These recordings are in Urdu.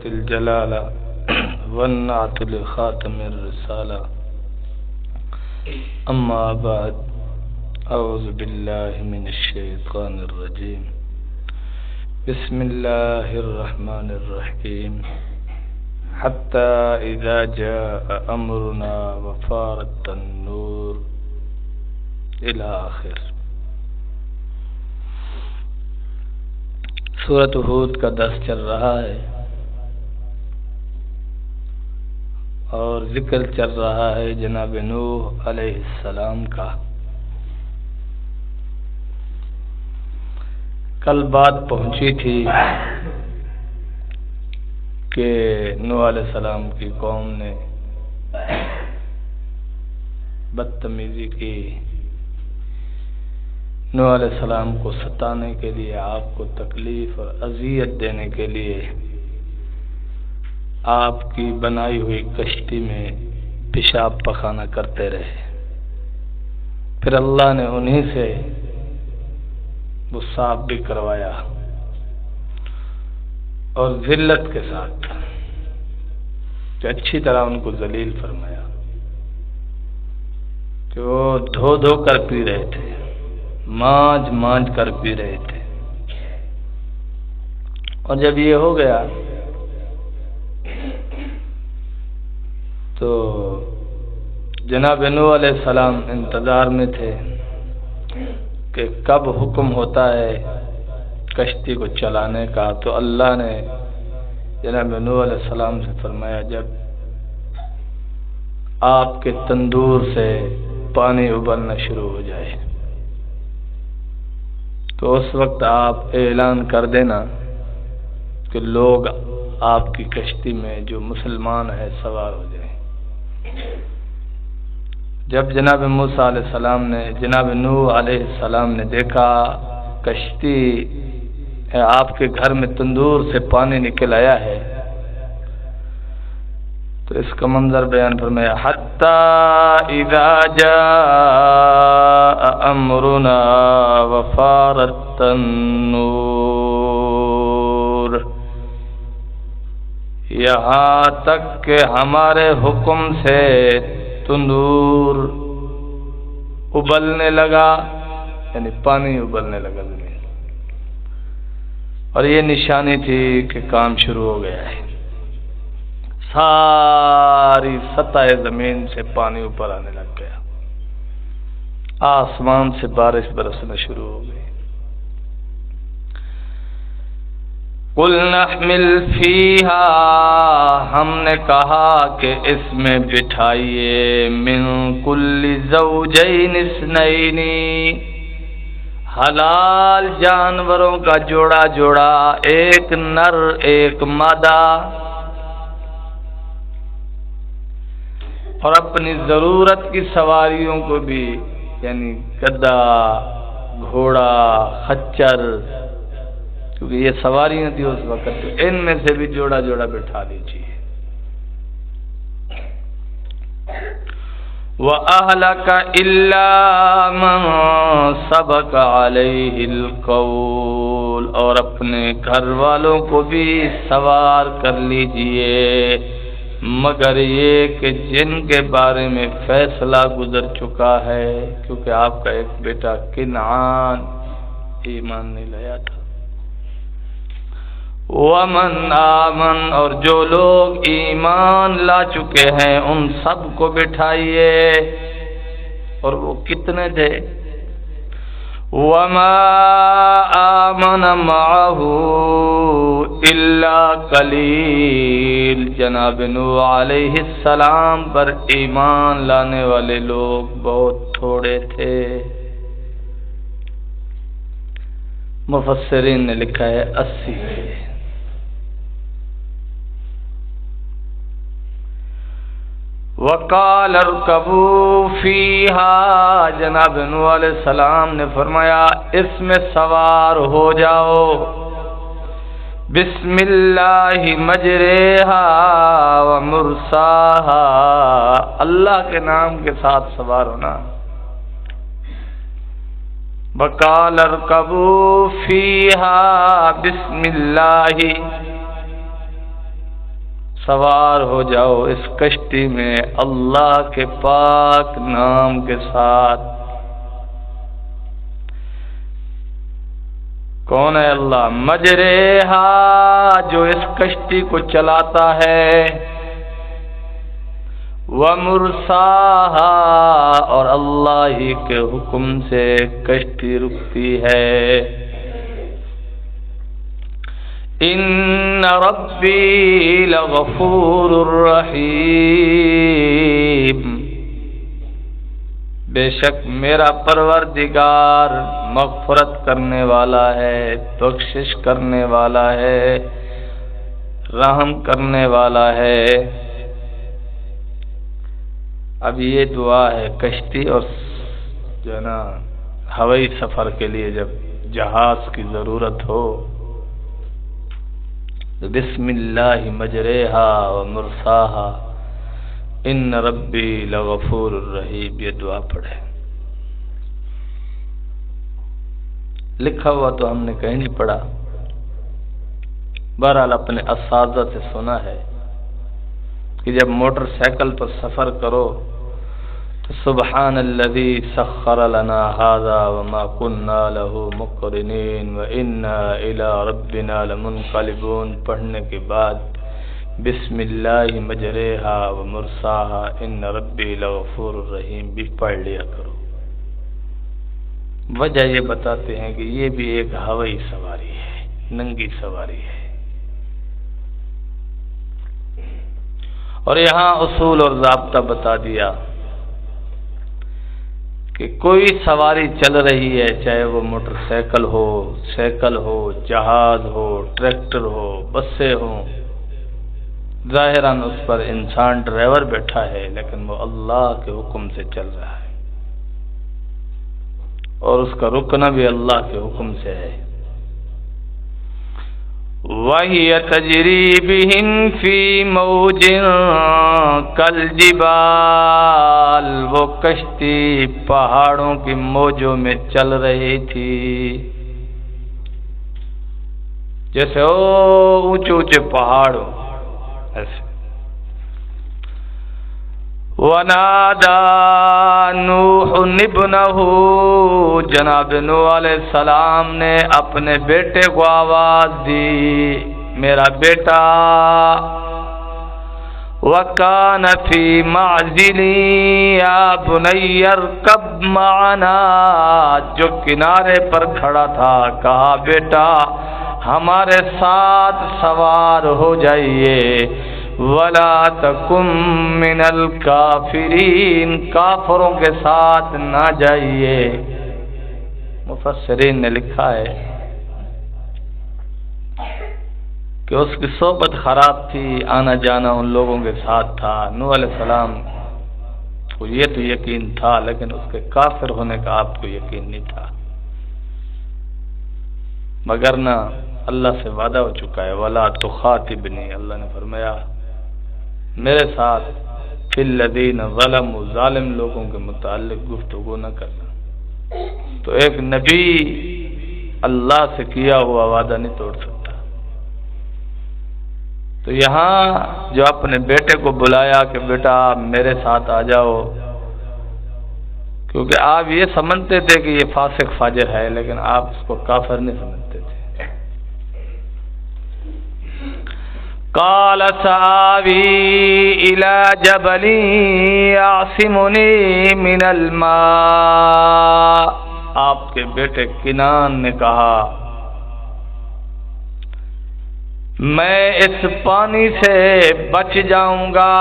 الجلالة والنعت لخاتم الرسالة. أما بعد، أعوذ بالله من الشيطان الرجيم. بسم الله الرحمن الرحيم. حتى إذا جاء أمرنا وفارت النور إلى آخر. سورۃ ہود کا درس چل رہا ہے اور ذکر چل رہا ہے جناب نوح علیہ السلام کا. کل بات پہنچی تھی کہ نوح علیہ السلام کی قوم نے بدتمیزی کی. نوح علیہ السلام کو ستانے کے لیے، آپ کو تکلیف اور اذیت دینے کے لیے آپ کی بنائی ہوئی کشتی میں پیشاب پخانہ کرتے رہے. پھر اللہ نے انہی سے وہ صاف بھی کروایا اور ذلت کے ساتھ کہ اچھی طرح ان کو ذلیل فرمایا کہ وہ دھو دھو کر پی رہے تھے، مانج مانج کر پی رہے تھے. اور جب یہ ہو گیا تو جناب نوح علیہ السلام انتظار میں تھے کہ کب حکم ہوتا ہے کشتی کو چلانے کا. تو اللہ نے جناب نوح علیہ السلام سے فرمایا جب آپ کے تندور سے پانی ابلنا شروع ہو جائے تو اس وقت آپ اعلان کر دینا کہ لوگ آپ کی کشتی میں جو مسلمان ہیں سوار ہو جائیں. جب جناب موسیٰ علیہ السلام نے جناب نوح علیہ السلام نے دیکھا کشتی آپ کے گھر میں تندور سے پانی نکل آیا ہے تو اس کا منظر بیان فرمایا. حتی اذا جاء امرنا وفارت النور، یہاں تک کہ ہمارے حکم سے تندور ابلنے لگا، یعنی پانی ابلنے لگا. اور یہ نشانی تھی کہ کام شروع ہو گیا ہے. ساری سطح زمین سے پانی اوپر آنے لگ گیا، آسمان سے بارش برسنا شروع ہو گئی. قُلْنَا احْمِلْ فِيهَا، ہم نے کہا کہ اس میں بٹھائیے مِن كُلِّ زَوْجَيْنِ اثْنَيْنِ، حلال جانوروں کا جوڑا جوڑا، ایک نر ایک مادہ، اور اپنی ضرورت کی سواریوں کو بھی، یعنی گدھا گھوڑا خچر، کیونکہ یہ سواریاں تھی اس وقت، تو ان میں سے بھی جوڑا جوڑا بٹھا لیجیے. وَأَهْلَكَ إِلَّا مَن سَبَقَ عَلَيْهِ الْقَوْلُ، اور اپنے گھر والوں کو بھی سوار کر لیجئے مگر یہ کہ جن کے بارے میں فیصلہ گزر چکا ہے، کیونکہ آپ کا ایک بیٹا کنعان ایمان نہیں لایا تھا. وَمَنْ آمَنَ، اور جو لوگ ایمان لا چکے ہیں ان سب کو بٹھائیے. اور وہ کتنے تھے؟ وَمَا آمَنَ مَعَهُ إِلَّا قَلِيلٌ، جناب نوح علیہ السلام پر ایمان لانے والے لوگ بہت تھوڑے تھے. مفسرین نے لکھا ہے 80 تھے. وَقَالَ ارْكَبُوا فِيهَا، جناب نوح علیہ السلام نے فرمایا اس میں سوار ہو جاؤ. بسم اللہ مجریہا ومرساہا، اللہ کے نام کے ساتھ سوار ہونا. وَقَالَ ارْكَبُوا فِيهَا بِسْمِ اللَّهِ، سوار ہو جاؤ اس کشتی میں اللہ کے پاک نام کے ساتھ۔ کون ہے اللہ؟ مجریہا، جو اس کشتی کو چلاتا ہے، ومرساہا، اور اللہ ہی کے حکم سے کشتی رکتی ہے۔ ان ربی لغفور رحیم، بے شک میرا پروردگار مغفرت کرنے والا ہے، بخشش کرنے والا ہے، رحم کرنے والا ہے۔ اب یہ دعا ہے کشتی اور جو ہے نا ہوائی سفر کے لیے جب جہاز کی ضرورت ہو تو بسم اللہ مجریہا و مرساہا ان ربی لغفور الرحیم، یہ دعا پڑھے۔ لکھا ہوا تو ہم نے کہیں نہیں پڑھا، بہرحال اپنے اساتذہ سے سنا ہے کہ جب موٹر سائیکل پر سفر کرو تو سبحان الذی سخر لنا ھذا وما كنا له مقرنین وانا الی ربنا لمنقلبون پڑھنے کے بعد بسم اللہ مجریہا ومرساہا ان ربی لغفور الرحیم بھی پڑھ لیا کرو۔ وجہ یہ بتاتے ہیں کہ یہ بھی ایک ہوائی سواری ہے، ننگی سواری ہے۔ اور یہاں اصول اور ضابطہ بتا دیا کہ کوئی سواری چل رہی ہے، چاہے وہ موٹر سائیکل ہو، سائیکل ہو، جہاز ہو، ٹریکٹر ہو، بسیں ہوں، ظاہراً اس پر انسان ڈرائیور بیٹھا ہے لیکن وہ اللہ کے حکم سے چل رہا ہے اور اس کا رکنا بھی اللہ کے حکم سے ہے۔ وَهِيَ تَجْرِي بِهِمْ فِي مَوْجٍ كَالْجِبَالِ، وہ کشتی پہاڑوں کی موجوں میں چل رہی تھی، جیسے اونچے اونچے پہاڑ ہو ایسے۔ وَنَادَى نُوحٌ ابْنَهُ، جناب نوح علیہ السلام نے اپنے بیٹے کو آواز دی، میرا بیٹا۔ وَكَانَ فِي مَعْزِلٍ يَا بُنَيَّ ارْكَبْ مَعَنَا، جو کنارے پر کھڑا تھا کہا بیٹا ہمارے ساتھ سوار ہو جائیے۔ وَلَا تَكُن مِّنَ الْكَافِرِينَ، کافروں کے ساتھ نہ جائیے۔ مفسرین نے لکھا ہے کہ اس کی صحبت خراب تھی، آنا جانا ان لوگوں کے ساتھ تھا۔ نوح علیہ السلام کو یہ تو یقین تھا لیکن اس کے کافر ہونے کا آپ کو یقین نہیں تھا، مگر نہ اللہ سے وعدہ ہو چکا ہے وَلَا تُخَاطِبْنِی، اللہ نے فرمایا میرے ساتھ فِی الَّذِینَ ظَلَمُوا، ظالم لوگوں کے متعلق گفتگو نہ کرنا۔ تو ایک نبی اللہ سے کیا ہوا وعدہ نہیں توڑ سکتا۔ تو یہاں جو اپنے بیٹے کو بلایا کہ بیٹا آپ میرے ساتھ آ جاؤ، کیونکہ آپ یہ سمجھتے تھے کہ یہ فاسق فاجر ہے لیکن آپ اس کو کافر نہیں سمجھتے تھے۔ قال سآوی الی جبل یعصمنی من الماء، آپ کے بیٹے کنان نے کہا میں اس پانی سے بچ جاؤں گا،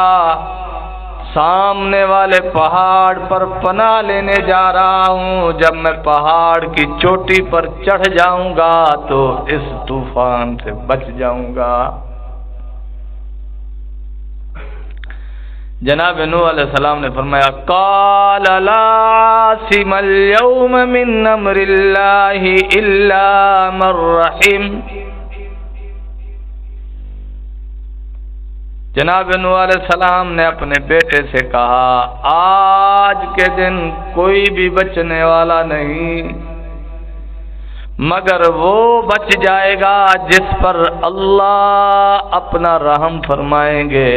سامنے والے پہاڑ پر پناہ لینے جا رہا ہوں، جب میں پہاڑ کی چوٹی پر چڑھ جاؤں گا تو اس طوفان سے بچ جاؤں گا۔ جناب نوح علیہ السلام نے فرمایا قال لا عاصم اليوم من امر اللہ الا من رحم، جناب نوح علیہ السلام نے اپنے بیٹے سے کہا آج کے دن کوئی بھی بچنے والا نہیں مگر وہ بچ جائے گا جس پر اللہ اپنا رحم فرمائیں گے،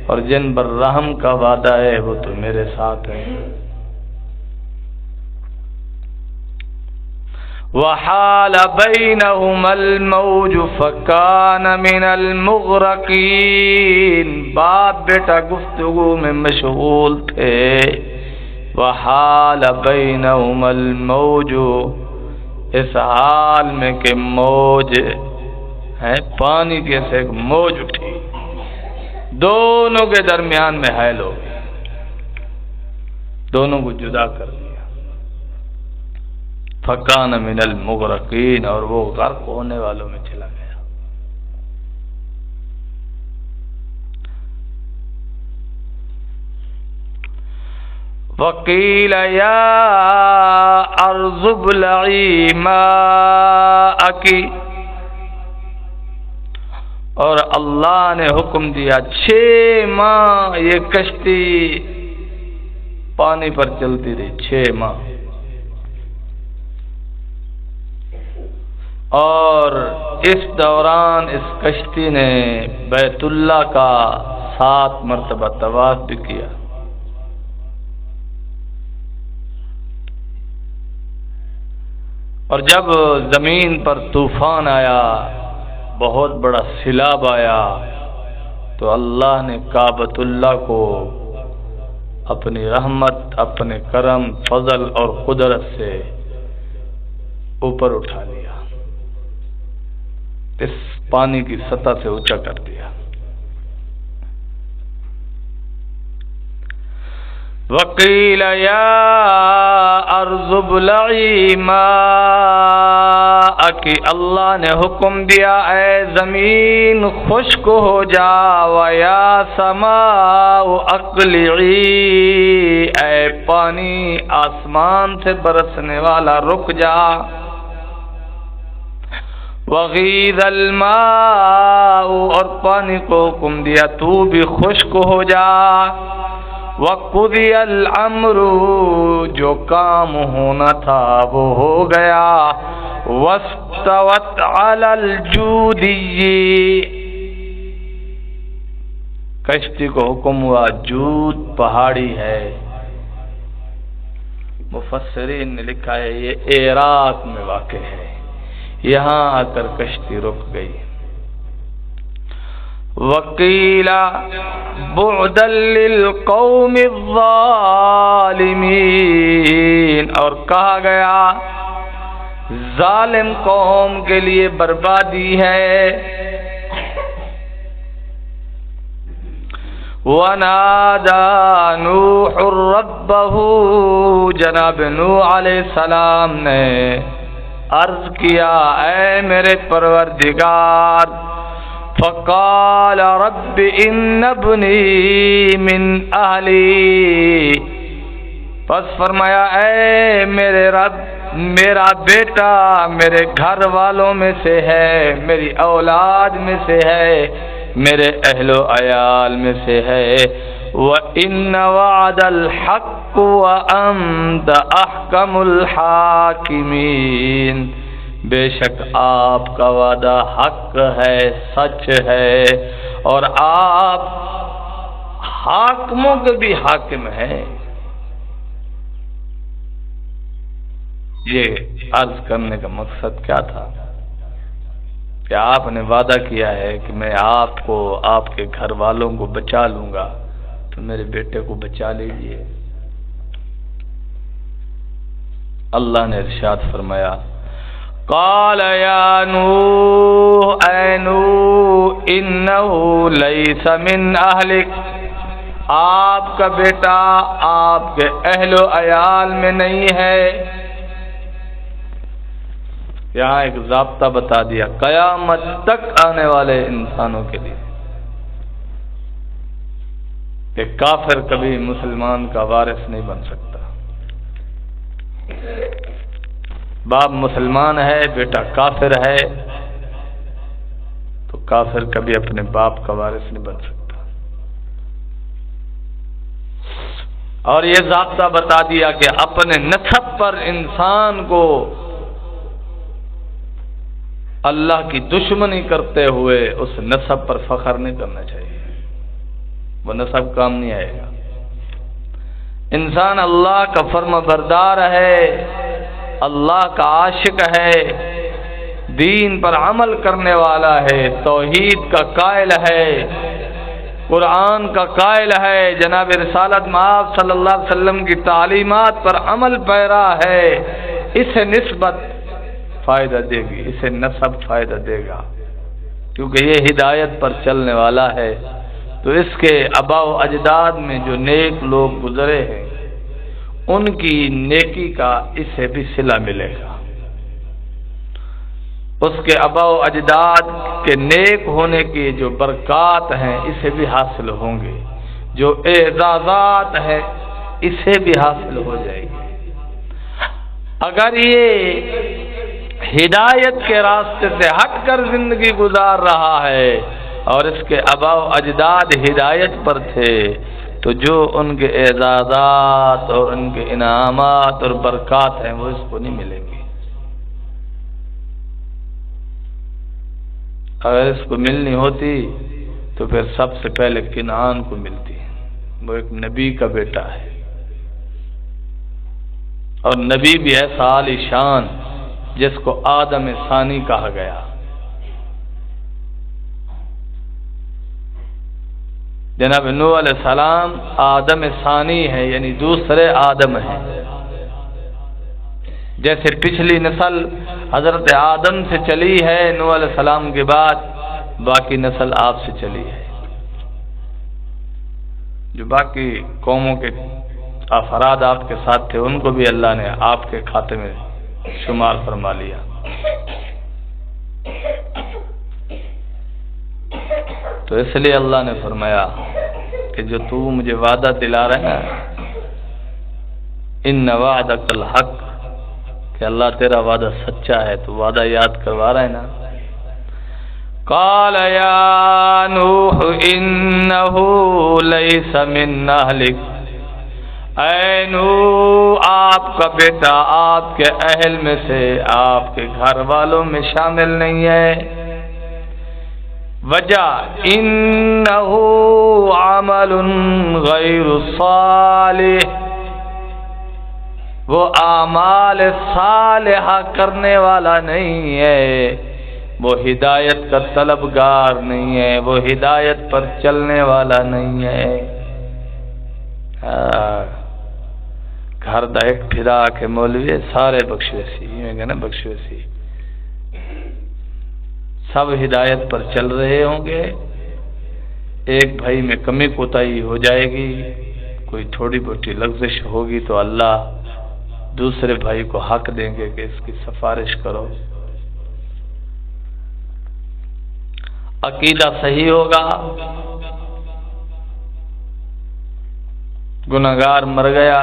اور جن پر رحم کا وعدہ ہے وہ تو میرے ساتھ ہے۔ وحال بینہما الموج فکان من المغرقین، باپ بیٹا گفتگو میں مشغول تھے۔ وحال بینہما الموج، اس حال میں کہ موج ہے، پانی کے سے ایک موج اٹھی، دونوں کے درمیان میں حائل ہو گئی، دونوں کو جدا کر دیا۔ فکان من المغرقین، اور وہ غرق ہونے والوں میں چلا گیا۔ وقیل یا ارض ابلعی ماءک، اور اللہ نے حکم دیا 6 ماہ یہ کشتی پانی پر چلتی رہی، 6 ماہ، اور اس دوران اس کشتی نے بیت اللہ کا 7 مرتبہ طواف بھی کیا۔ اور جب زمین پر طوفان آیا، بہت بڑا سیلاب آیا، تو اللہ نے کعبۃ اللہ کو اپنی رحمت، اپنے کرم، فضل اور قدرت سے اوپر اٹھا لیا، اس پانی کی سطح سے اونچا کر دیا۔ وقیل یا ارض ابلعی ماءک، اللہ نے حکم دیا اے زمین خشک ہو جا، ویا سماء اقلعی، اے پانی آسمان سے برسنے والا رک جا، وغیض الماء، اور پانی کو حکم دیا تو بھی خشک ہو جا، وقضی الامر، جو کام ہونا تھا وہ ہو گیا، واستوت علی الجودی، کشتی کو حکم ہوا، جود پہاڑی ہے، مفسرین نے لکھا ہے یہ عراق میں واقع ہے، یہاں آ کر کشتی رک گئی۔ وقیل بعدا للقوم الظالمین، اور کہا گیا ظالم قوم کے لیے بربادی ہے۔ وَنَادَى نُوحٌ رَبَّهُ، جناب نوح علیہ السلام نے عرض کیا اے میرے پروردگار، فقال رب ان ابنی من اہلی، پس فرمایا اے میرے رب، میرا بیٹا میرے گھر والوں میں سے ہے، میری اولاد میں سے ہے، میرے اہل و عیال میں سے ہے، وَإِنَّ وَعْدَ الْحَقِّ وَأَنْتَ أَحْكَمُ الْحَاكِمِينَ، بے شک آپ کا وعدہ حق ہے، سچ ہے، اور آپ حاکموں کے بھی حاکم ہیں۔ یہ عرض کرنے کا مقصد کیا تھا کہ آپ نے وعدہ کیا ہے کہ میں آپ کو، آپ کے گھر والوں کو بچا لوں گا، تو میرے بیٹے کو بچا لیجئے۔ اللہ نے ارشاد فرمایا قال یا نوح، اے نوح انہ لیس من اہلک، آپ کا بیٹا آپ کے اہل و عیال میں نہیں ہے۔ یہاں ایک ضابطہ بتا دیا قیامت تک آنے والے انسانوں کے لیے کہ کافر کبھی مسلمان کا وارث نہیں بن سکتا۔ باپ مسلمان ہے، بیٹا کافر ہے، تو کافر کبھی اپنے باپ کا وارث نہیں بن سکتا۔ اور یہ ضابطہ بتا دیا کہ اپنے نسب پر انسان کو اللہ کی دشمنی کرتے ہوئے اس نسب پر فخر نہیں کرنا چاہیے، وہ نسب کام نہیں آئے گا۔ انسان اللہ کا فرما بردار ہے، اللہ کا عاشق ہے، دین پر عمل کرنے والا ہے، توحید کا قائل ہے، قرآن کا قائل ہے، جناب رسالت مآب صلی اللہ علیہ وسلم کی تعلیمات پر عمل پیرا ہے، اسے نسبت فائدہ دے گی، اسے نسب فائدہ دے گا، کیونکہ یہ ہدایت پر چلنے والا ہے۔ تو اس کے آباء و اجداد میں جو نیک لوگ گزرے ہیں ان کی نیکی کا اسے بھی صلہ ملے گا، اس کے آباء و اجداد کے نیک ہونے کی جو برکات ہیں اسے بھی حاصل ہوں گے، جو اعزازات ہیں اسے بھی حاصل ہو جائے گی۔ اگر یہ ہدایت کے راستے سے ہٹ کر زندگی گزار رہا ہے اور اس کے آباء و اجداد ہدایت پر تھے تو جو ان کے اعزازات اور ان کے انعامات اور برکات ہیں وہ اس کو نہیں ملیں گی۔ اگر اس کو ملنی ہوتی تو پھر سب سے پہلے کنعان کو ملتی، وہ ایک نبی کا بیٹا ہے، اور نبی بھی ایسا عالی شان جس کو آدم ثانی کہا گیا۔ جناب نوح علیہ السلام آدم ثانی ہے، یعنی دوسرے آدم ہیں، جیسے پچھلی نسل حضرت آدم سے چلی ہے نوح علیہ السلام کے بعد، باقی نسل آپ سے چلی ہے۔ جو باقی قوموں کے افراد آپ کے ساتھ تھے ان کو بھی اللہ نے آپ کے کھاتے میں شمار فرما لیا۔ تو اس لیے اللہ نے فرمایا کہ جو تو مجھے وعدہ دلا رہا ہے نا، ان وعدک الحق، کہ اللہ تیرا وعدہ سچا ہے، تو وعدہ یاد کروا رہا ہے نا۔ قال یا نوح انہ لیس من اہلک، اے نوح آپ کا بیٹا آپ کے اہل میں سے، آپ کے گھر والوں میں شامل نہیں ہے۔ وجہ انہ عمل غیر صالح، وہ اعمال صالحہ کرنے والا نہیں ہے، وہ ہدایت کا طلبگار نہیں ہے، وہ ہدایت پر چلنے والا نہیں ہے۔ گھر دا ایک پھرا کے مولوی سارے بخشویسی، میں کہنا بخشویسی سب ہدایت پر چل رہے ہوں گے، ایک بھائی میں کمی کوتاہی ہو جائے گی، کوئی تھوڑی بہتی لغزش ہوگی تو اللہ دوسرے بھائی کو حق دیں گے کہ اس کی سفارش کرو۔ عقیدہ صحیح ہوگا، گناہگار مر گیا،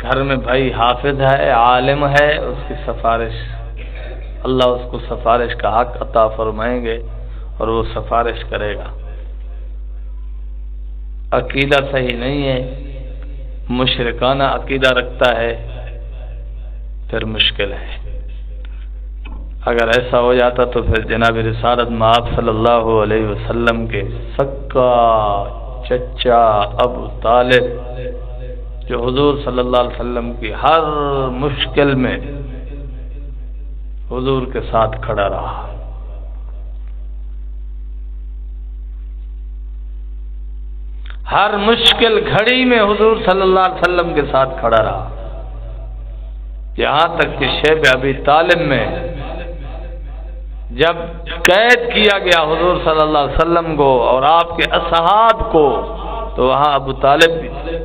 گھر میں بھائی حافظ ہے، عالم ہے، اس کی سفارش اللہ اس کو سفارش کا حق عطا فرمائیں گے اور وہ سفارش کرے گا۔ عقیدہ صحیح نہیں ہے، مشرکانہ عقیدہ رکھتا ہے، پھر مشکل ہے۔ اگر ایسا ہو جاتا تو پھر جناب رسالت مآب صلی اللہ علیہ وسلم کے سکا چچا ابو طالب، جو حضور صلی اللہ علیہ وسلم کی ہر مشکل میں حضور کے ساتھ کھڑا رہا، ہر مشکل گھڑی میں حضور صلی اللہ علیہ وسلم کے ساتھ کھڑا رہا، یہاں تک کہ شیب ابی طالب میں جب قید کیا گیا حضور صلی اللہ علیہ وسلم کو اور آپ کے اصحاب کو، تو وہاں ابو طالب بھی تھے،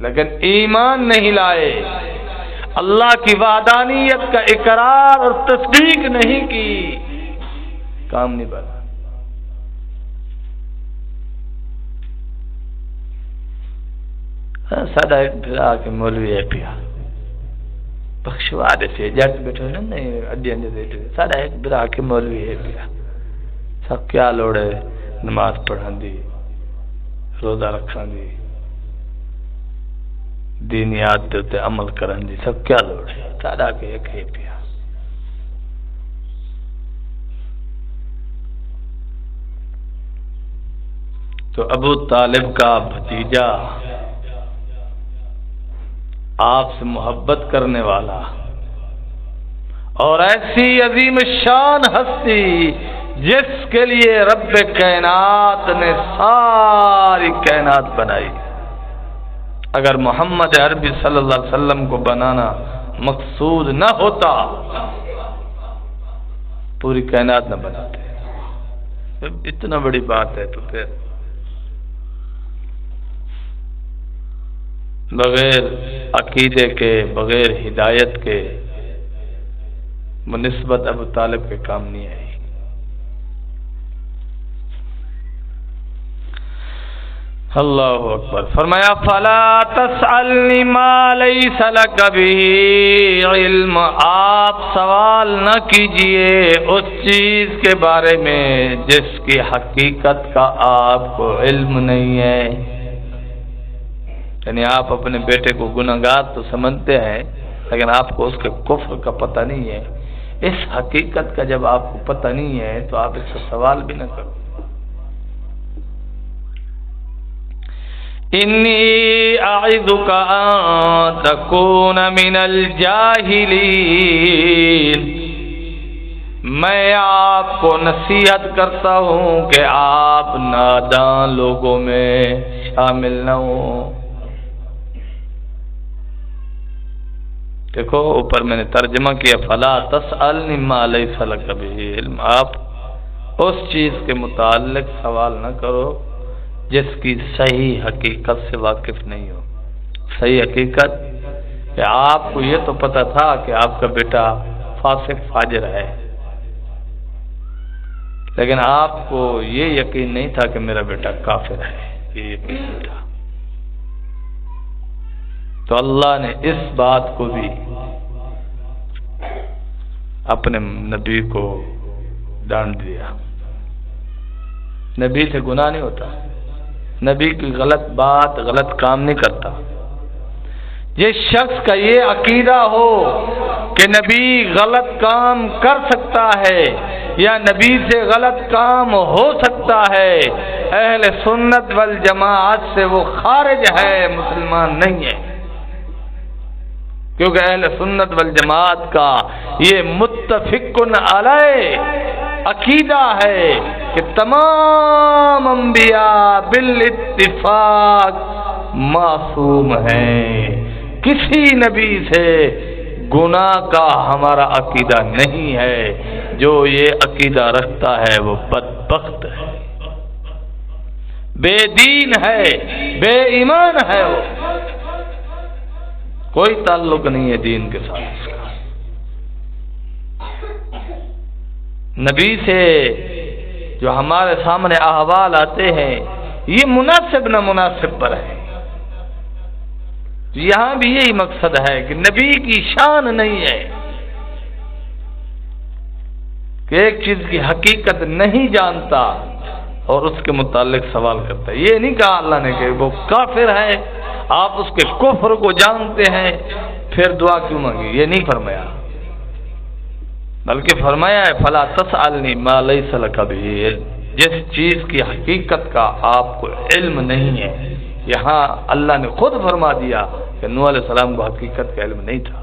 لیکن ایمان نہیں لائے، اللہ کی وحدانیت کا اقرار اور تصدیق نہیں کی، کام نہیں بنا۔ ساڈا ایک بھرا کے مولوی ہے پیا بخشوا دیتے جٹ بیٹھے نہیں اڈیاں دیتے، ساڈا ایک بھرا کے مولوی ہے پیا، سب کیا لوڑ ہے نماز پڑھان دی، روزہ رکھان دی، دینیات تے عمل کرن دی سب کیا لوڑ ہے تاڑا کے ایک ہے پیا تو ابو طالب کا بھتیجا آپ سے محبت کرنے والا اور ایسی عظیم شان ہستی جس کے لیے رب کائنات نے ساری کائنات بنائی، اگر محمد عربی صلی اللہ علیہ وسلم کو بنانا مقصود نہ ہوتا پوری کائنات نہ بناتے۔ اتنا بڑی بات ہے تو پھر بغیر عقیدے کے بغیر ہدایت کے بنسبت ابو طالب کے کام نہیں آئی۔ اللہ اکبر۔ فرمایا فلا تسألنی ما لیس لک به علم، آپ سوال نہ کیجئے اس چیز کے بارے میں جس کی حقیقت کا آپ کو علم نہیں ہے۔ یعنی آپ اپنے بیٹے کو گناہگار تو سمجھتے ہیں لیکن آپ کو اس کے کفر کا پتہ نہیں ہے۔ اس حقیقت کا جب آپ کو پتہ نہیں ہے تو آپ اس سے سوال بھی نہ کرو۔ انی اعظک ان تکون من الجاہلین، میں آپ کو نصیحت کرتا ہوں کہ آپ نادان لوگوں میں شامل نہ ہوں۔ دیکھو اوپر میں نے ترجمہ کیا فلا تسألنی ما لیس لک بہ علم، آپ اس چیز کے متعلق سوال نہ کرو جس کی صحیح حقیقت سے واقف نہیں ہو۔ صحیح حقیقت کہ آپ کو یہ تو پتہ تھا کہ آپ کا بیٹا فاسق فاجر ہے، لیکن آپ کو یہ یقین نہیں تھا کہ میرا بیٹا کافر ہے، یہ یقین نہیں تھا۔ تو اللہ نے اس بات کو بھی اپنے نبی کو ڈانٹ دیا۔ نبی سے گناہ نہیں ہوتا، نبی کی غلط بات غلط کام نہیں کرتا۔ جس شخص کا یہ عقیدہ ہو کہ نبی غلط کام کر سکتا ہے یا نبی سے غلط کام ہو سکتا ہے، اہل سنت والجماعت سے وہ خارج ہے، مسلمان نہیں ہے، کیونکہ اہل سنت والجماعت کا یہ متفق علیہ عقیدہ ہے کہ تمام انبیاء بالاتفاق معصوم ہیں، کسی نبی سے گناہ کا ہمارا عقیدہ نہیں ہے۔ جو یہ عقیدہ رکھتا ہے وہ بدبخت ہے، بے دین ہے، بے ایمان ہے، وہ کوئی تعلق نہیں ہے دین کے ساتھ اس کا۔ نبی سے جو ہمارے سامنے احوال آتے ہیں یہ مناسب نہ مناسب پر ہے۔ یہاں بھی یہی مقصد ہے کہ نبی کی شان نہیں ہے کہ ایک چیز کی حقیقت نہیں جانتا اور اس کے متعلق سوال کرتا ہے۔ یہ نہیں کہا اللہ نے کہ وہ کافر ہے، آپ اس کے کفر کو جانتے ہیں پھر دعا کیوں مانگی، یہ نہیں فرمایا، بلکہ فرمایا ہے فلا تسألنی ما لیس لک بہ علم، جس چیز کی حقیقت کا آپ کو علم نہیں ہے۔ یہاں اللہ نے خود فرما دیا کہ نوح علیہ السلام کو حقیقت کا علم نہیں تھا۔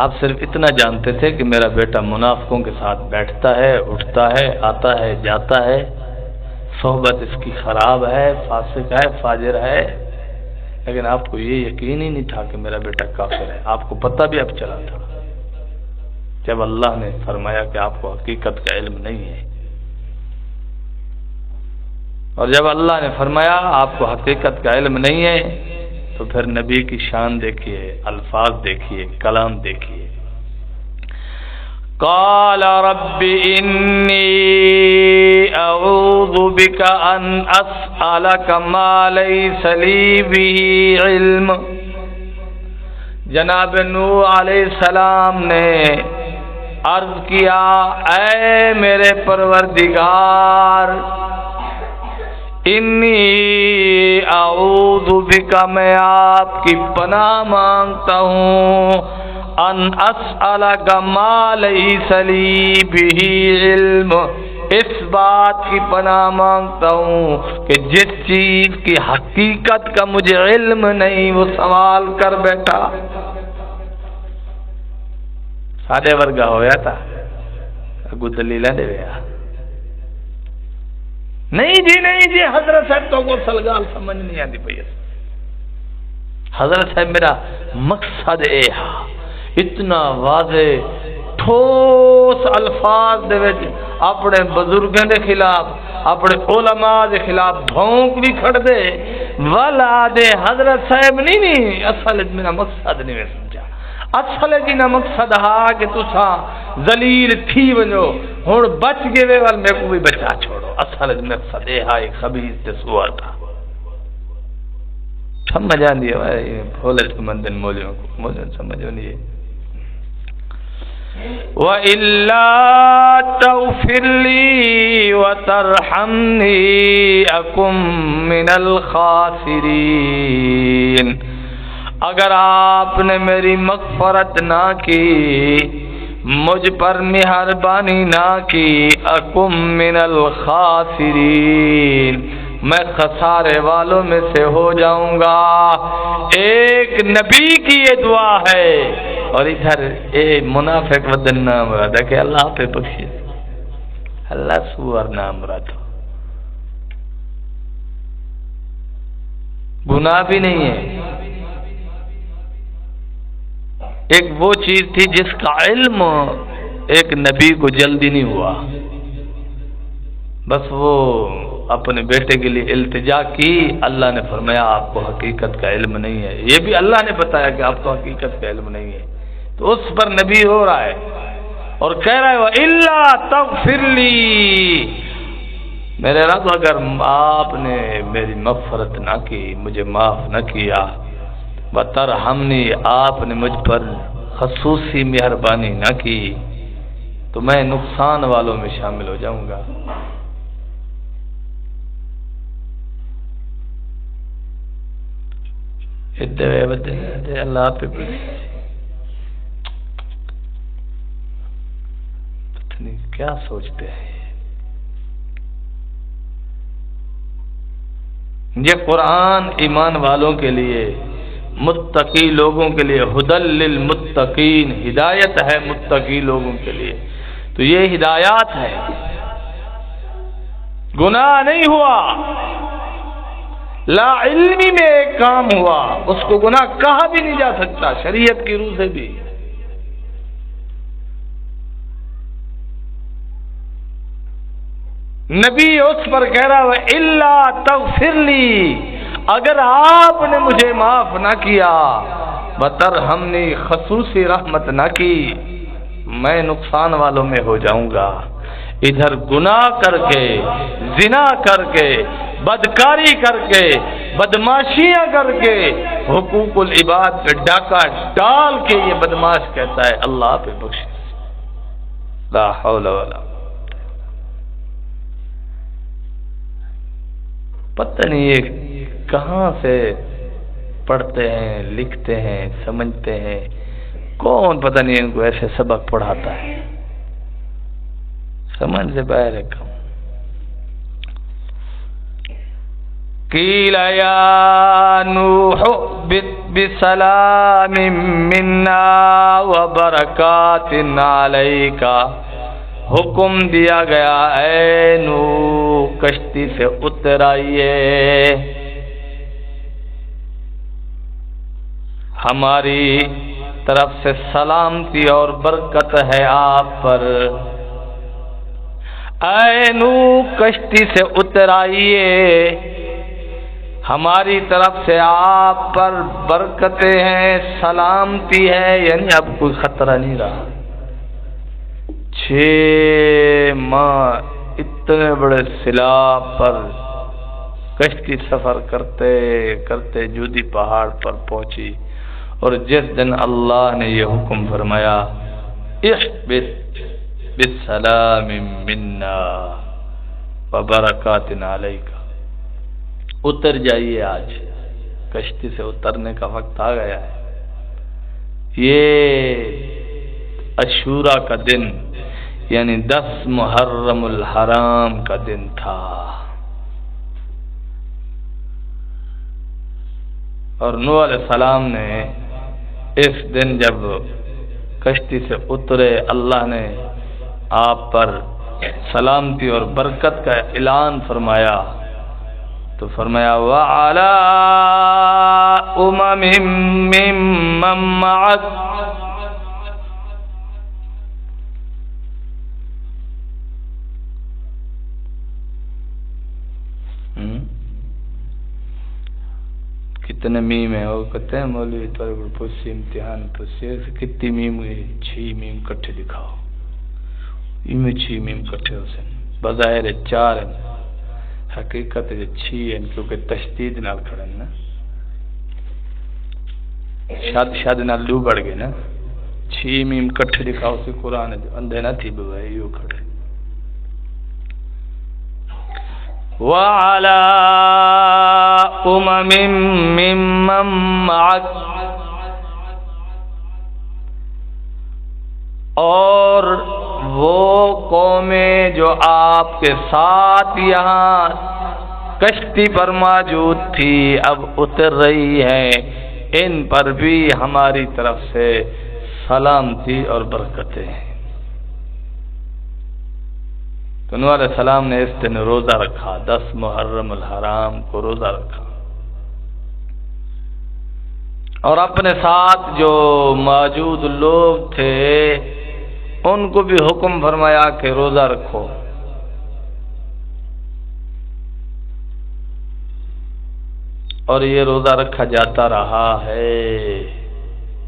آپ صرف اتنا جانتے تھے کہ میرا بیٹا منافقوں کے ساتھ بیٹھتا ہے، اٹھتا ہے، آتا ہے، جاتا ہے، صحبت اس کی خراب ہے، فاسق ہے، فاجر ہے، لیکن آپ کو یہ یقین ہی نہیں تھا کہ میرا بیٹا کافر ہے۔ آپ کو پتہ بھی اب چلا تھا جب اللہ نے فرمایا کہ آپ کو حقیقت کا علم نہیں ہے، اور جب اللہ نے فرمایا آپ کو حقیقت کا علم نہیں ہے تو پھر نبی کی شان دیکھیے، الفاظ دیکھیے، کلام دیکھیے۔ قال رب انی اعوذ بک ان اسألک ما لیس لی به علم۔ جناب نوح علیہ السلام نے عرض کیا، اے میرے پروردگار، انی اعوذ بک، میں آپ کی پناہ مانگتا ہوں، ان اسألک ما لیس لی بہ علم، اس بات کی پناہ مانگتا ہوں کہ جس چیز کی حقیقت کا مجھے علم نہیں وہ سوال کر بیٹھا۔ سارے ورگا ہویا تھا اگو دلیلہ دے ویا، نہیں جی حضرت صاحب تو کو سلگال سمجھ نہیں آتی پئی۔ حضرت صاحب میرا مقصد اے ہے، اتنا واضح ٹھوس الفاظ دے وچ اپنے بزرگاں دے خلاف، اپنے علماء دے خلاف بھونک بھی کھڑ دے، والا دے حضرت صاحب نہیں اصل میرا مقصد نہیں سمجھا۔ اصل جی نا مقصد ہا کہ تسا ذلیل تھی ونجو ہن بچ گئے وال میں کو بھی بچا چھوڑو، اصل مقصد یہ ہے خبیث تے سوار تھا۔ سمجھ آندی ہے بھائی بھولے سمندن مولیوں کو مولیوں سمجھو نہیں ہے۔ وَإِلَّا تَغْفِرْ لِي وَتَرْحَمْنِي أَكُن مِّنَ الْخَاسِرِينَ، اگر آپ نے میری مغفرت نہ کی، مجھ پر مہربانی نہ کی، اکم من الخاسرین، میں خسارے والوں میں سے ہو جاؤں گا۔ ایک نبی کی یہ دعا ہے، اور ادھر اے منافق ودن نام مراد ہے کہ اللہ پہ بخشے، اللہ سور نام مراد ہو، گناہ بھی نہیں ہے۔ ایک وہ چیز تھی جس کا علم ایک نبی کو جلدی نہیں ہوا، بس وہ اپنے بیٹے کے لیے التجا کی، اللہ نے فرمایا آپ کو حقیقت کا علم نہیں ہے، یہ بھی اللہ نے بتایا کہ آپ کو حقیقت کا علم نہیں ہے، تو اس پر نبی ہو رہا ہے اور کہہ رہا ہے وَإِلَّا تَغْفِرْ لِي، میرے رب اگر آپ نے میری مغفرت نہ کی، مجھے معاف نہ کیا، وَتَرْحَمْنِي، آپ نے مجھ پر خصوصی مہربانی نہ کی، تو میں نقصان والوں میں شامل ہو جاؤں گا۔ اللہ پہ پتہ نہیں کیا سوچتے ہیں یہ قرآن ایمان والوں کے لیے، متقی لوگوں کے لیے، ہدل للمتقین، ہدایت ہے متقی لوگوں کے لیے، تو یہ ہدایات ہے، گناہ نہیں ہوا، لا علمی میں ایک کام ہوا، اس کو گناہ کہا بھی نہیں جا سکتا شریعت کی روح سے بھی۔ نبی اس پر کہہ رہا ہے الا تغفر لی، اگر آپ نے مجھے معاف نہ کیا، وترحمنی، خصوصی رحمت نہ کی، میں نقصان والوں میں ہو جاؤں گا۔ ادھر گناہ کر کے، زنا کر کے، بدکاری کر کے، بدماشیاں کر کے، حقوق العباد پہ ڈاکہ ڈال کے یہ بدماش کہتا ہے اللہ پہ بخشے، لا حول ولا پتہ نہیں یہ کہاں سے پڑھتے ہیں، لکھتے ہیں، سمجھتے ہیں، کون پتہ نہیں ان کو ایسے سبق پڑھاتا ہے، سمجھ سے باہر ہے کم۔ قیل یا نوح بسلام منا وبرکات علیک، حکم دیا گیا اے نوح کشتی سے اتر آئیے، ہماری طرف سے سلامتی اور برکت ہے آپ پر، اے نوح کشتی سے اتر آئیے، ہماری طرف سے آپ پر برکتیں ہیں، سلامتی ہے، یعنی اب کوئی خطرہ نہیں رہا۔ 6 ماہ اتنے بڑے سیلاب پر کشتی سفر کرتے کرتے جودی پہاڑ پر پہنچی، اور جس دن اللہ نے یہ حکم فرمایا احبط بالسلام منا وبرکات علیک، اتر جائیے، آج کشتی سے اترنے کا وقت آ گیا ہے۔ یہ عاشورہ کا دن یعنی 10 محرم الحرام کا دن تھا، اور نوح علیہ السلام نے اس دن جب کشتی سے اترے، اللہ نے آپ پر سلامتی اور برکت کا اعلان فرمایا، تو فرمایا وَعَلَىٰ أُمَمٍ مِّمَّن مَّعَكَ، کتنے میم ہیں؟ وہ کہتے ہیں مولوی تھوڑے کو پوچھی امتحان پوچھے کتنی میم گئی، 6 میم کٹھے دکھاؤ، میں 6 میم کٹھے ہو سن، بظاہر 4 ہیں، حقیقت 6 ہیں، کیونکہ تشدید نال کھڑے نا، شاد نال دو بڑھ گئے نا، 6 میم کٹھے دکھاؤ سے قرآن اندھے نہ تھی بھائی، یوں کھڑے۔ وَعَلَىٰ أُمَمٍ مِّمَّن مَّعَكَ، اور وہ قومیں جو آپ کے ساتھ یہاں کشتی پر موجود تھی اب اتر رہی ہے، ان پر بھی ہماری طرف سے سلامتی اور برکتیں ہیں۔ تو نوح علیہ السلام نے اس دن روزہ رکھا، 10 محرم الحرام کو روزہ رکھا، اور اپنے ساتھ جو موجود لوگ تھے ان کو بھی حکم فرمایا کہ روزہ رکھو۔ اور یہ روزہ رکھا جاتا رہا ہے۔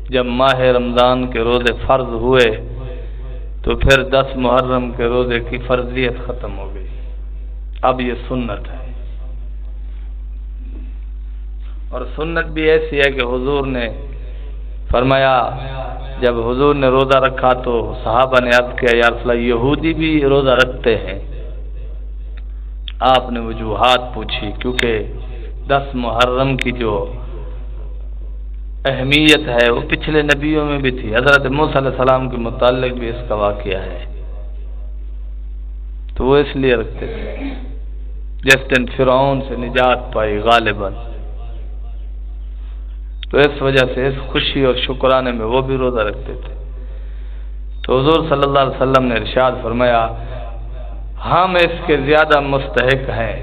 جب ماہ رمضان کے روزے فرض ہوئے تو پھر 10 محرم کے روزے کی فرضیت ختم ہو گئی، اب یہ سنت ہے، اور سنت بھی ایسی ہے کہ حضور نے فرمایا، جب حضور نے روزہ رکھا تو صحابہ نے عرض کیا یا رسول اللہ یہودی بھی روزہ رکھتے ہیں؟ آپ نے وجوہات پوچھی، کیونکہ 10 محرم کی جو اہمیت ہے وہ پچھلے نبیوں میں بھی تھی، حضرت موسیٰ علیہ السلام کے متعلق بھی اس کا واقعہ ہے، تو وہ اس لیے رکھتے تھے جس دن فرعون سے نجات پائی غالباً، تو اس وجہ سے اس خوشی اور شکرانے میں وہ بھی روزہ رکھتے تھے۔ تو حضور صلی اللہ علیہ وسلم نے ارشاد فرمایا ہم اس کے زیادہ مستحق ہیں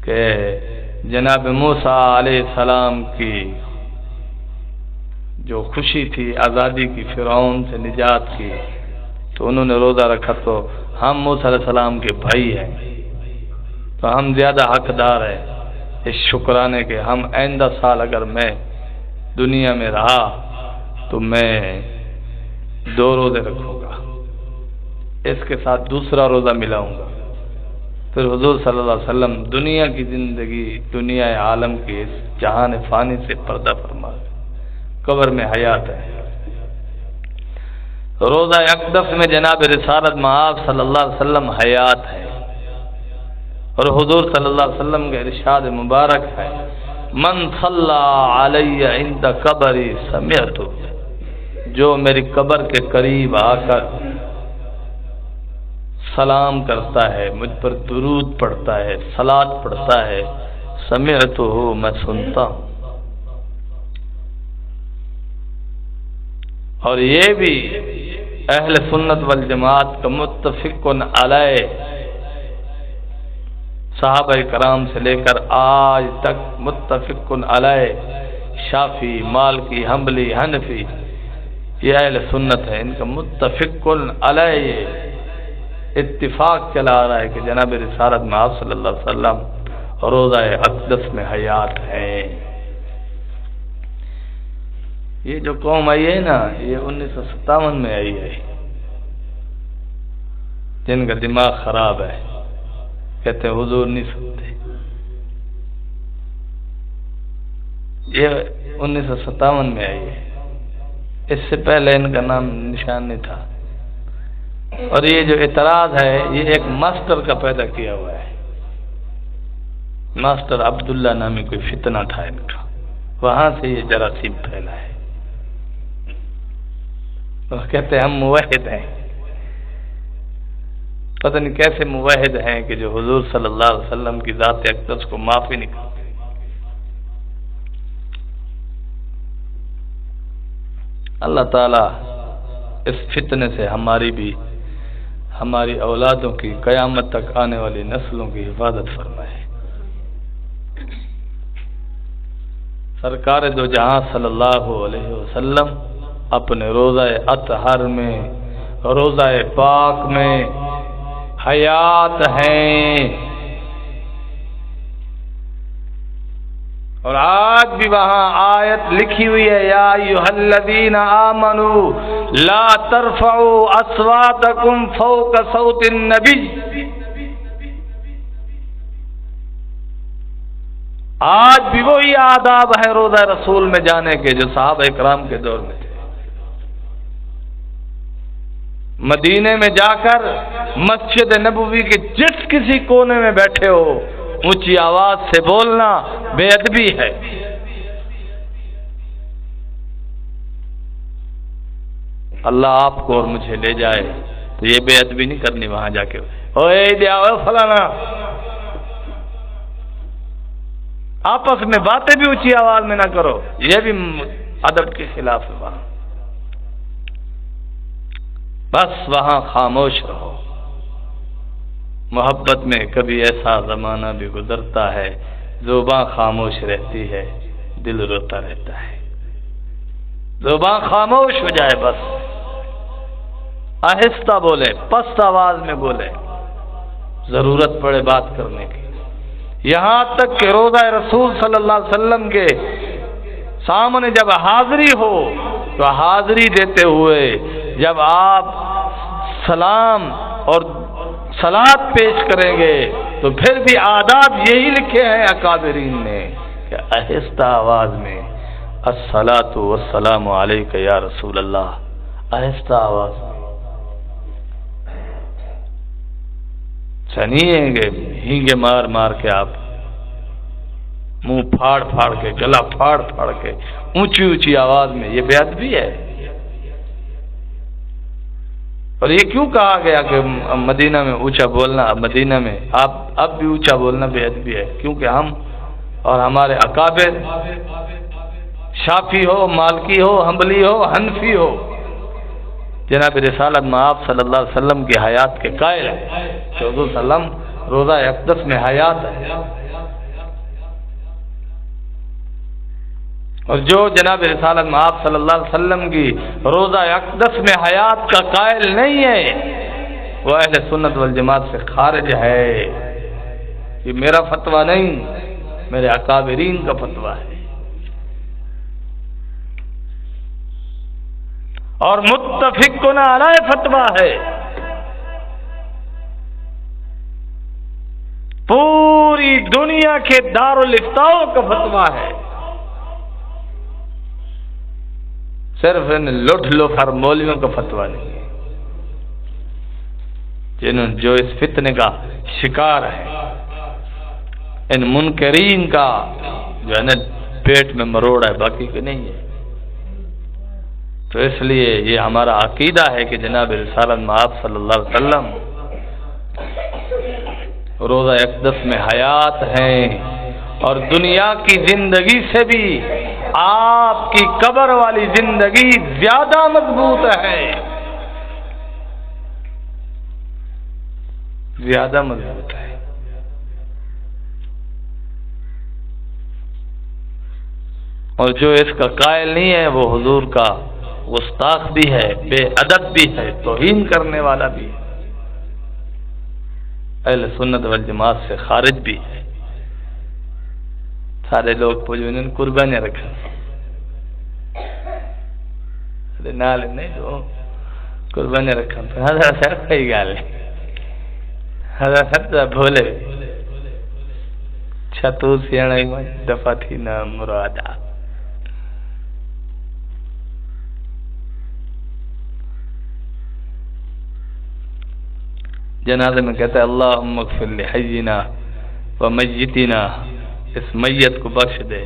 کہ جناب موسیٰ علیہ السلام کی جو خوشی تھی آزادی کی، فرعون سے نجات کی، تو انہوں نے روزہ رکھا، تو ہم موسیٰ علیہ السلام کے بھائی ہیں، تو ہم زیادہ حقدار ہیں اس شکرانے کے۔ ہم آئندہ سال اگر میں دنیا میں رہا تو میں 2 روزے رکھوں گا، اس کے ساتھ دوسرا روزہ ملاؤں گا۔ پھر حضور صلی اللہ علیہ وسلم دنیا کی زندگی، دنیا عالم کی اس جہان فانی سے پردہ فرما گئے، قبر میں حیات ہے۔ روزہ اقدس میں جناب رسالت مآب صلی اللہ علیہ وسلم حیات ہے، اور حضور صلی اللہ علیہ وسلم کے ارشاد مبارک ہے من صلی علی عند قبری سمعت، جو میری قبر کے قریب آ کر سلام کرتا ہے، مجھ پر درود پڑھتا ہے، صلات پڑھتا ہے، سمعتہ میں سنتا ہوں۔ اور یہ بھی اہل سنت والجماعت کا متفق علیہ، صحابہ کرام سے لے کر آج تک متفق علیہ، شافعی، مالکی، حنبلی، حنفی، یہ اہل سنت ہے، ان کا متفق علیہ اتفاق چلا آ رہا ہے کہ جناب رسالت مآب صلی اللہ علیہ وسلم روزہ اقدس میں حیات ہے۔ یہ جو قوم آئی ہے نا، یہ 1957 میں آئی ہے، جن کا دماغ خراب ہے، کہتے ہیں حضور نہیں سنتے۔ یہ 1957 میں آئی ہے، اس سے پہلے ان کا نام نشان نہیں تھا۔ اور یہ جو اعتراض ہے یہ ایک ماسٹر کا پیدا کیا ہوا ہے، ماسٹر عبداللہ نامی کوئی فتنہ تھا ان کا، وہاں سے یہ جراثیم پھیلا ہے۔ وہ کہتے ہیں ہم موحد ہیں، پتہ نہیں کیسے موحد ہیں کہ جو حضور صلی اللہ علیہ وسلم کی ذات اقدس کو معافی نہیں کرتے۔ اللہ تعالیٰ اس فتنے سے ہماری بھی، ہماری اولادوں کی، قیامت تک آنے والی نسلوں کی حفاظت فرمائے۔ سرکار دو جہاں صلی اللہ علیہ وسلم اپنے روضہ اطہر میں، روضہ پاک میں حیات ہیں، اور آج بھی وہاں آیت لکھی ہوئی ہے، یا ایھا الذین آمنوا لا ترفعوا اصواتکم فوق صوت النبی۔ آج بھی وہی آداب ہے روضہ رسول میں جانے کے جو صحابہ اکرام کے دور میں تھے۔ مدینے میں جا کر مسجد نبوی کے جس کسی کونے میں بیٹھے ہو، اونچی آواز سے بولنا بے ادبی ہے۔ اللہ آپ کو اور مجھے لے جائے تو یہ بے ادبی نہیں کرنی وہاں جا کے، اوے دیا فلانا، آپس میں باتیں بھی اونچی آواز میں نہ کرو، یہ بھی ادب کے خلاف ہے۔ وہاں بس وہاں خاموش رہو۔ محبت میں کبھی ایسا زمانہ بھی گزرتا ہے، زباں خاموش رہتی ہے، دل روتا رہتا ہے۔ زباں خاموش ہو جائے، بس آہستہ بولے، پست آواز میں بولے، ضرورت پڑے بات کرنے کی۔ یہاں تک کہ روضہ رسول صلی اللہ علیہ وسلم کے سامنے جب حاضری ہو تو حاضری دیتے ہوئے جب آپ سلام اور صلات پیش کریں گے تو پھر بھی آداب یہی لکھے ہیں اکابرین نے کہ آہستہ آواز میں الصلاۃ والسلام علیک یا رسول اللہ، آہستہ آواز میں، چنیئیں گے ہینگے مار مار کے، آپ منہ پھاڑ پھاڑ کے، گلا پھاڑ پھاڑ کے، اونچی اونچی آواز میں، یہ بے ادبی ہے۔ اور یہ کیوں کہا گیا کہ مدینہ میں اونچا بولنا، مدینہ میں اب بھی اونچا بولنا بے ادبی ہے؟ کیونکہ ہم اور ہمارے اکابر، شافی ہو، مالکی ہو، حنبلی ہو، حنفی ہو، جناب رسالت مآب صلی اللہ علیہ وسلم کی حیات کے قائل ہیں کہ حضور صلی اللہ علیہ وسلم روضہ اقدس میں حیات ہے، اور جو جناب رسالت مآب صلی اللہ علیہ وسلم کی روضہ اقدس میں حیات کا قائل نہیں ہے وہ اہل سنت والجماعت سے خارج ہے۔ یہ میرا فتویٰ نہیں، میرے اکابرین کا فتویٰ ہے، اور متفقون علیہ فتویٰ ہے۔ پوری دنیا کے دارالافتاء کا فتویٰ ہے، صرف ان لٹ لوفر مولویوں کا فتویٰ نہیں ہے، جو اس فتنے کا شکار ہے، ان منکرین کا جو ہے نا پیٹ میں مروڑ ہے، باقی کے نہیں ہے۔ تو اس لیے یہ ہمارا عقیدہ ہے کہ جناب رسالت مآب صلی اللہ علیہ وسلم روضہ اقدس میں حیات ہیں، اور دنیا کی زندگی سے بھی آپ کی قبر والی زندگی زیادہ مضبوط ہے، زیادہ مضبوط ہے۔ اور جو اس کا قائل نہیں ہے وہ حضور کا گستاخ بھی ہے، بے ادب بھی ہے، توہین کرنے والا بھی ہے، اہل سنت والجماعت سے خارج بھی ہے۔ سارے لوگ جو انہوں نے قربانیاں رکھا نال نہیں جو قربانیاں رکھا تو سر کوئی گل نہیں بولے چھتو سیاح دفعہ تھی نا مرادا۔ جنازے میں کہتا ہے اللہم اغفر لحینا ومیتنا، اس میت کو بخش دے،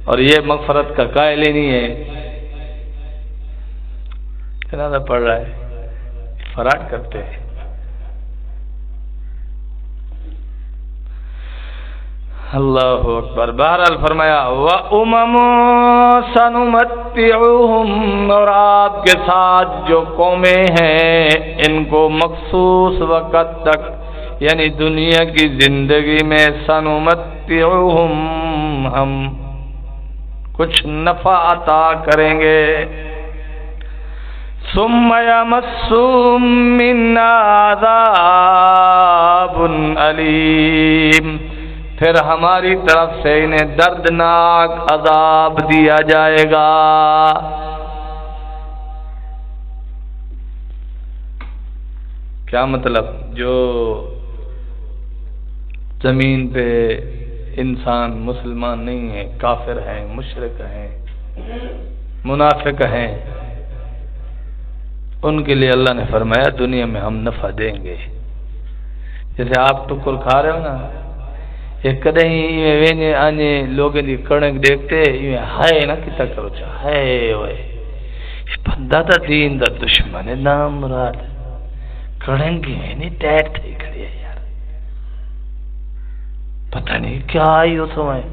اور یہ مغفرت کا قائل ہی نہیں ہے، جنازہ پڑھ رہا ہے، فراڈ کرتے ہیں۔ اللہ اکبر۔ بہرحال فرمایا وَأُمَمٌ سَنُمَتِّعُهُمْ، اور آپ کے ساتھ جو قومیں ہیں ان کو مخصوص وقت تک، یعنی دنیا کی زندگی میں، سَنُمَتِّعُهُمْ، ہم کچھ نفع عطا کریں گے، ثُمَّ يَمَسُّهُم مِّنَّا عَذَابٌ أَلِيمٌ، پھر ہماری طرف سے انہیں دردناک عذاب دیا جائے گا۔ کیا مطلب؟ جو زمین پہ انسان مسلمان نہیں ہے، کافر ہیں، مشرک ہیں، منافق ہیں، ان کے لیے اللہ نے فرمایا دنیا میں ہم نفع دیں گے۔ جیسے آپ ٹکر کھا رہے ہو نا، ایک کدیں آنے لوگ کڑک دیکھتے ہائے نا کتا کرو چاہ ہائے ہوئے بندہ دا دین دا دشمن ہے، نام مراد کڑنگی ہے نہیں ٹیٹ تھی کھڑی ہے یار، پتہ نہیں کیا آئی ہو سمائے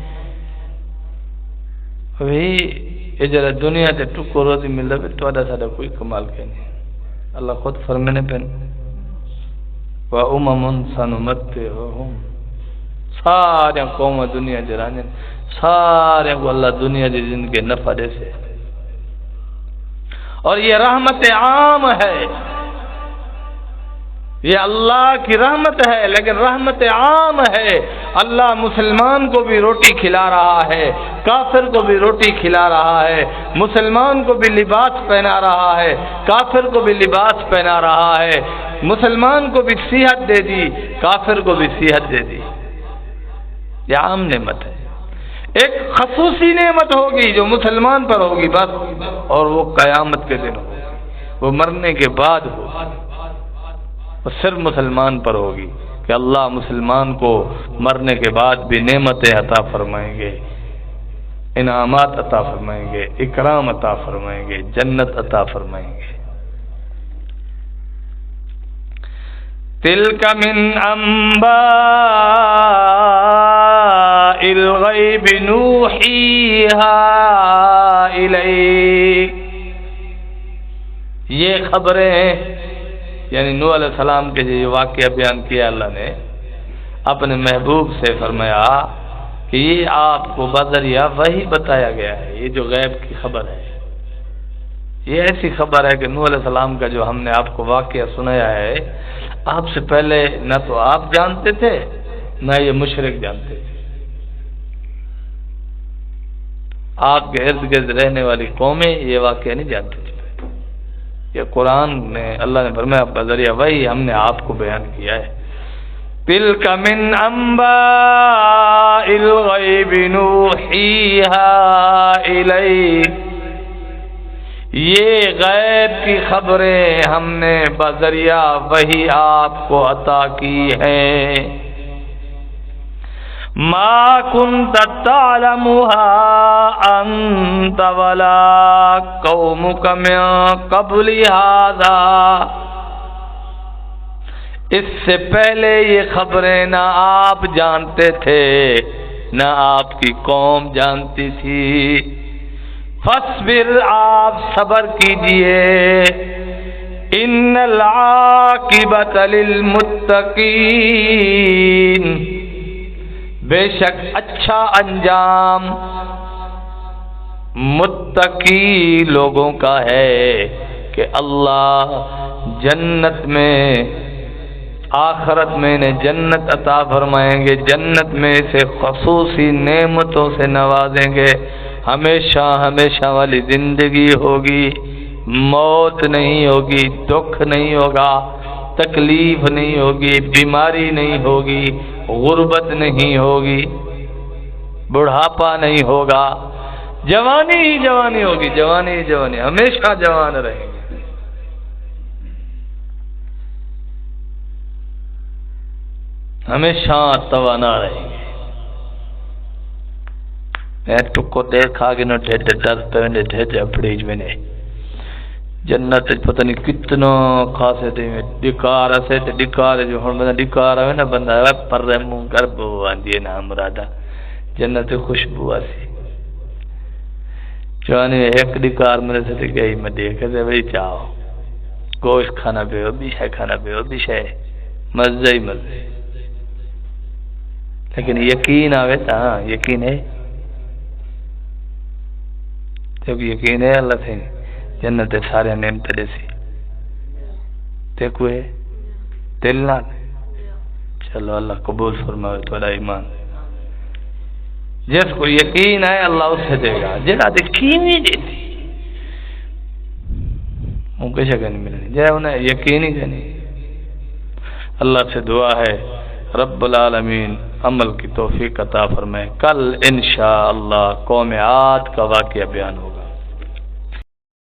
وہی یہ جرہ دنیا تے ٹکو روزی مل رہا ہے تو آدھا سادہ کوئی کمال کے نہیں۔ اللہ خود فرمانے پہن وَأُمَمٌ سَنُمَتِّعُهُمْ، سارے قوم دنیا جرانے، سارے کو اللہ دنیا دی زندگی نفع دے سے، اور یہ رحمت عام ہے، یہ اللہ کی رحمت ہے، لیکن رحمت عام ہے۔ اللہ مسلمان کو بھی روٹی کھلا رہا ہے، کافر کو بھی روٹی کھلا رہا ہے، مسلمان کو بھی لباس پہنا رہا ہے، کافر کو بھی لباس پہنا رہا ہے، مسلمان کو بھی صحت دے دی، کافر کو بھی صحت دے دی۔ یہ عام نعمت ہے۔ ایک خصوصی نعمت ہوگی جو مسلمان پر ہوگی بس، اور وہ قیامت کے دن ہوگی، وہ مرنے کے بعد ہوگی، وہ صرف مسلمان پر ہوگی کہ اللہ مسلمان کو مرنے کے بعد بھی نعمتیں عطا فرمائیں گے، انعامات عطا فرمائیں گے، اکرام عطا فرمائیں گے، جنت عطا فرمائیں گے۔ تِلْكَ مِنْ أَنْبَاءِ الْغَيْبِ نُوحِيهَا إِلَيْكَ، یہ خبریں یعنی نوح علیہ السلام کے جو واقعہ بیان کیا اللہ نے اپنے محبوب سے، فرمایا کہ یہ آپ کو بذریعہ وحی بتایا گیا ہے، یہ جو غیب کی خبر ہے، یہ ایسی خبر ہے کہ نوح علیہ السلام کا جو ہم نے آپ کو واقعہ سنایا ہے، آپ سے پہلے نہ تو آپ جانتے تھے نہ یہ مشرک جانتے تھے، آپ کے ارد گرد رہنے والی قومیں یہ واقعہ نہیں جانتی تھی۔ یہ قرآن نے اللہ نے فرمایا بذریعہ وحی ہم نے آپ کو بیان کیا ہے۔ تِلْكَ مِنْ أَنْبَاءِ الْغَيْبِ نُوحِيهَا إِلَيْكَ، یہ غیب کی خبریں ہم نے بذریعہ وحی آپ کو عطا کی ہیں۔ مَا كُنْتَ تَعْلَمُهَا أَنْتَ وَلَا قَوْمُكَ مِنْ قَبْلِ هَذَا، اس سے پہلے یہ خبریں نہ آپ جانتے تھے نہ آپ کی قوم جانتی تھی۔ فَاصْبِرْ، آپ صبر کیجئے، إِنَّ الْعَاقِبَةَ لِلْمُتَّقِينَ، بے شک اچھا انجام متقی لوگوں کا ہے کہ اللہ جنت میں، آخرت میں انہیں جنت عطا فرمائیں گے، جنت میں سے خصوصی نعمتوں سے نوازیں گے، ہمیشہ ہمیشہ والی زندگی ہوگی، موت نہیں ہوگی، دکھ نہیں ہوگا، تکلیف نہیں ہوگی، بیماری نہیں ہوگی، غربت نہیں ہوگی، بڑھاپا نہیں ہوگا، جوانی ہی جوانی ہوگی، جوانی ہی جوانی، ہمیشہ جوان رہیں گے۔ ہمیشہ توانا رہیں گے. میں ٹکو دیر کھا کے نہ ڈھڈ ڈر پہ ڈھڈ اپڑیج میں نے جنت پتہ نہیں کتنا خاصے تے ڈکار اسے تے ڈکار جو ہن بندہ ڈکار ہے نا بندہ پر منہ کر بو آندی نا مرادا جنت خوشبو اسی جانے ایک ڈکار میرے سے گئی میں دیکھے تے بھئی چاہو گوشت کھانا پہ بھی ہے کھانا پہ بھی ہے مزہ ہی مزہ. لیکن یقین آوے تا یقین ہے جب یقین ہے اللہ سے جنت سارے نعمت دے سی تے کوئی دل نہ چلو اللہ قبول فرمائے تھوڑا ایمان. جس کو یقین ہے اللہ اسے دے گا جہاں یقین نہیں دیتی وہ کیسے نہیں ملنی جہاں انہیں یقین ہی نہیں. اللہ سے دعا ہے رب العالمین عمل کی توفیق عطا فرمائے. کل انشاءاللہ قوم عاد کا واقعہ بیان ہوگا.